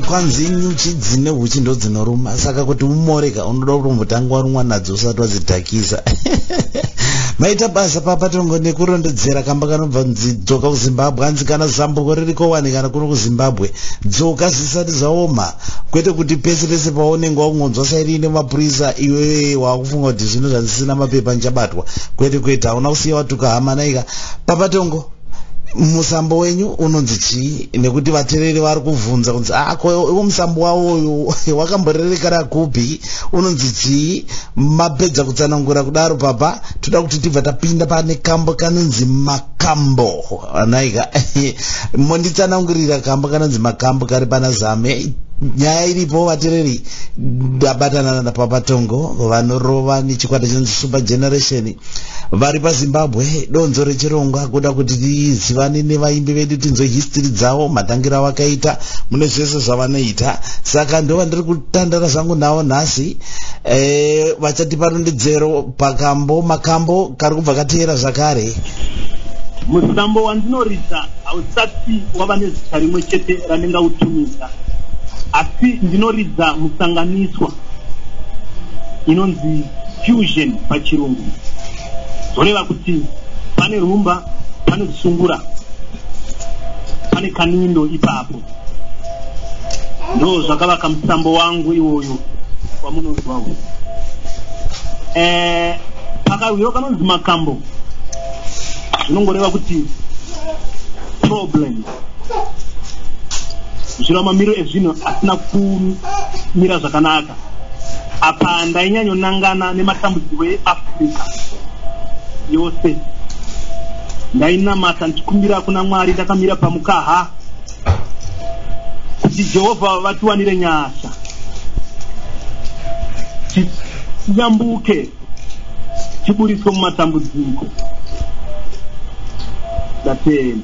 kwanzi nyuchi dzine huchi ndo dzinoruma saka kuti umoreka unoda kutombotanga warumwa nadzo usati wadzidhakisa. Maita basa papatongo nekurondedzera kamba kanobva dzoka kuZimbabwe hanzi kana zambuko ririko wani kana kuno kuZimbabwe dzoka zisati zvaoma kwete kuti pese pese paunenge wakungonzwa sairi ine mapurisa iwe wakufunga kuti zvino zvisina mapepa nchabatwa kwete hauna kusiya watuka hama naika papatongo. Musambo wenyu unonzi chii nekuti vatereri vari kuvhunza kunzi iwo musambo wawo uyu wakamborereka kupi unonzi chii mapedza kutsanangura kudaro papa toda kuti tibva tapinda pane kambo kanonzi makambo anaika monditsanangurira kambo kanonzi makambo kari pana Zame. Nyaya iripo vatereri ndabatana naPapatongo vanorova nechikwata chinonzi Super Generation vari paZimbabwe donzo rechirongwa kuda kuti tizivane nevaimbi vedu tinzwe history dzavo matangira vakaita mune zvese zvavanoita saka ndova ndiri kutandara zvangu navo nhasi vachatipa rondedzero pakambo makambo kari kubva kateera zvakare. Musambo wandinoridza hausati wava nezita rimwe chete randingautumisa asi ndinoridza musanganiswa inonzi fusion pachirungu zoreva kuti pane rumba pane sungura pane kanindo ipapo ndo zvakavaka musambo wangu iwoyo wamunozwawo. Pakauyo kanonzi makambo zvinongoreva kuti problem zviro mamiro ezvino asina kumira zvakanaka apa ndainyanyonangana nematambudziko eAfrica yose ndainamata ndichikumbira kuna Mwari ndakamira pamukaha kuti Jehovha vatiwanire nyasha tinyambuke tiburiswe mumatambudziko. That's it.